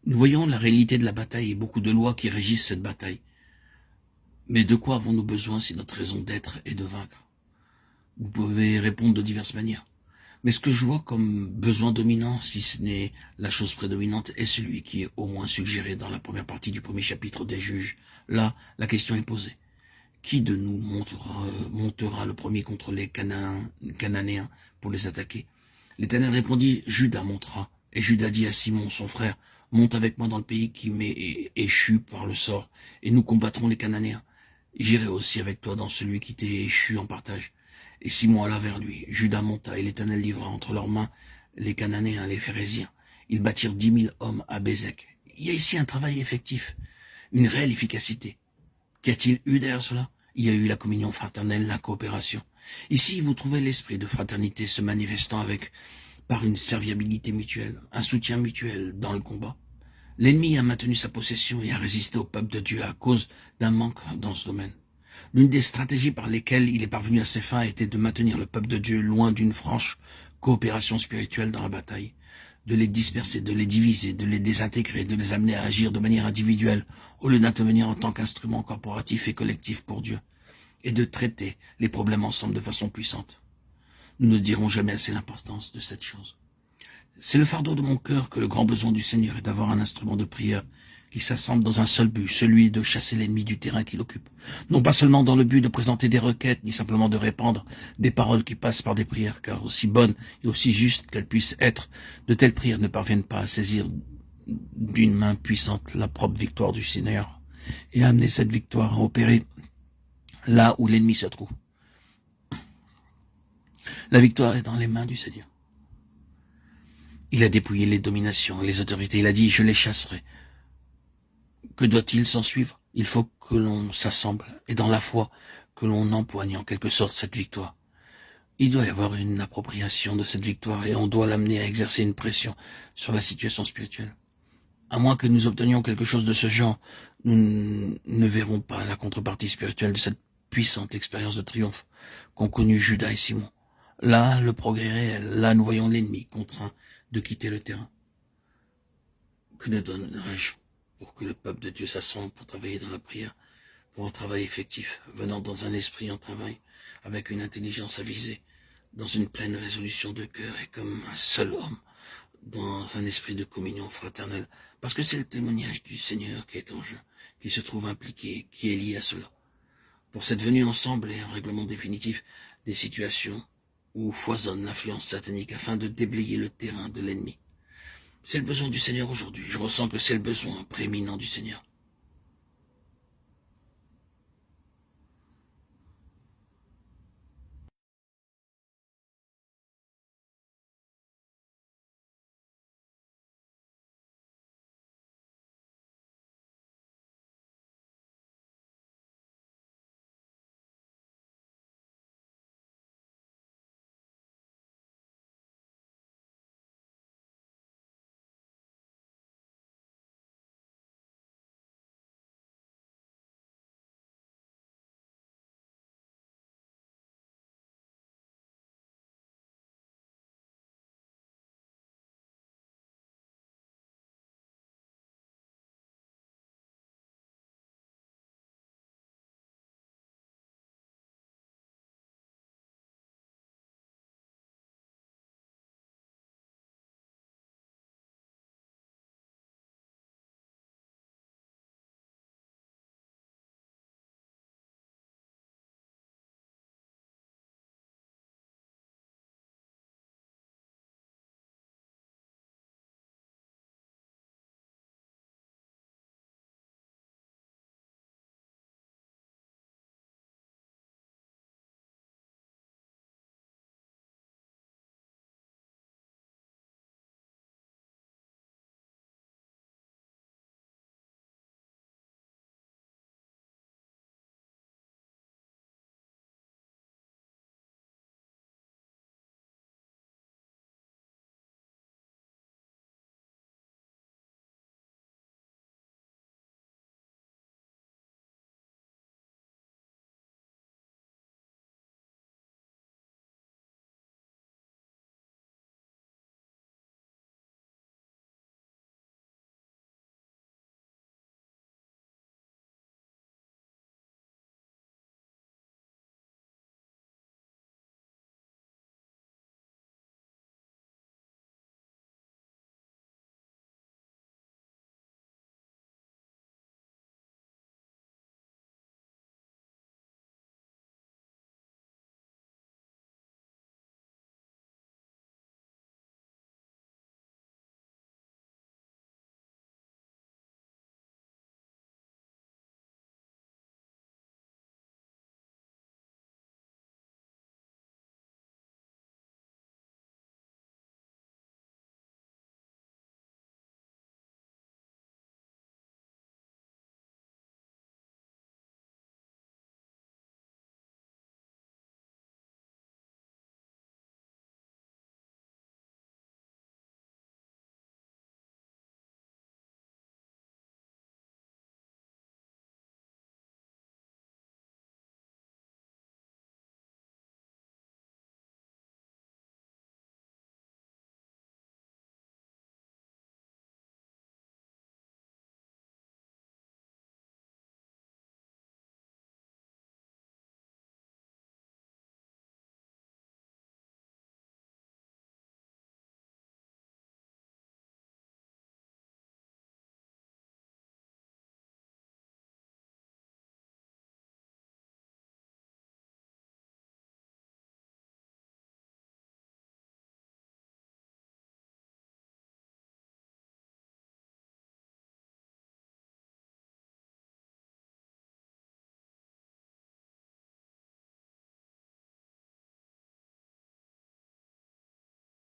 Nous voyons la réalité de la bataille et beaucoup de lois qui régissent cette bataille. Mais de quoi avons-nous besoin si notre raison d'être est de vaincre? Vous pouvez répondre de diverses manières. Mais ce que je vois comme besoin dominant, si ce n'est la chose prédominante, est celui qui est au moins suggéré dans la première partie du premier chapitre des Juges. Là, la question est posée. Qui de nous montera le premier contre les Cananéens pour les attaquer? L'Éternel répondit, Judas montera. Et Judas dit à Simon, son frère, monte avec moi dans le pays qui m'est échu par le sort, et nous combattrons les Cananéens. J'irai aussi avec toi dans celui qui t'est échu en partage. Et Simon alla vers lui. Judas monta, et l'Éternel livra entre leurs mains les Cananéens, les Phéréziens. Ils bâtirent 10 000 hommes à Bézek. Il y a ici un travail effectif, une réelle efficacité. Qu'y a-t-il eu derrière cela? Il y a eu la communion fraternelle, la coopération. Ici, vous trouvez l'esprit de fraternité se manifestant par une serviabilité mutuelle, un soutien mutuel dans le combat. L'ennemi a maintenu sa possession et a résisté au peuple de Dieu à cause d'un manque dans ce domaine. L'une des stratégies par lesquelles il est parvenu à ses fins était de maintenir le peuple de Dieu loin d'une franche coopération spirituelle dans la bataille, de les disperser, de les diviser, de les désintégrer, de les amener à agir de manière individuelle, au lieu d'intervenir en tant qu'instrument corporatif et collectif pour Dieu, et de traiter les problèmes ensemble de façon puissante. Nous ne dirons jamais assez l'importance de cette chose. C'est le fardeau de mon cœur que le grand besoin du Seigneur est d'avoir un instrument de prière qui s'assemble dans un seul but, celui de chasser l'ennemi du terrain qu'il occupe. Non pas seulement dans le but de présenter des requêtes, ni simplement de répandre des paroles qui passent par des prières, car aussi bonnes et aussi justes qu'elles puissent être, de telles prières ne parviennent pas à saisir d'une main puissante la propre victoire du Seigneur et à amener cette victoire à opérer là où l'ennemi se trouve. La victoire est dans les mains du Seigneur. Il a dépouillé les dominations et les autorités. Il a dit, je les chasserai. Que doit-il s'en suivre? Il faut que l'on s'assemble et dans la foi que l'on empoigne en quelque sorte cette victoire. Il doit y avoir une appropriation de cette victoire et on doit l'amener à exercer une pression sur la situation spirituelle. À moins que nous obtenions quelque chose de ce genre, nous ne verrons pas la contrepartie spirituelle de cette puissante expérience de triomphe qu'ont connue Judas et Simon. Là, le progrès est réel. Là, nous voyons l'ennemi contraint de quitter le terrain. Que ne donnerais-je pour que le peuple de Dieu s'assemble pour travailler dans la prière, pour un travail effectif, venant dans un esprit en travail, avec une intelligence avisée, dans une pleine résolution de cœur et comme un seul homme, dans un esprit de communion fraternelle, parce que c'est le témoignage du Seigneur qui est en jeu, qui se trouve impliqué, qui est lié à cela. Pour cette venue ensemble et un règlement définitif des situations où foisonne l'influence satanique afin de déblayer le terrain de l'ennemi. C'est le besoin du Seigneur aujourd'hui. Je ressens que c'est le besoin prééminent du Seigneur.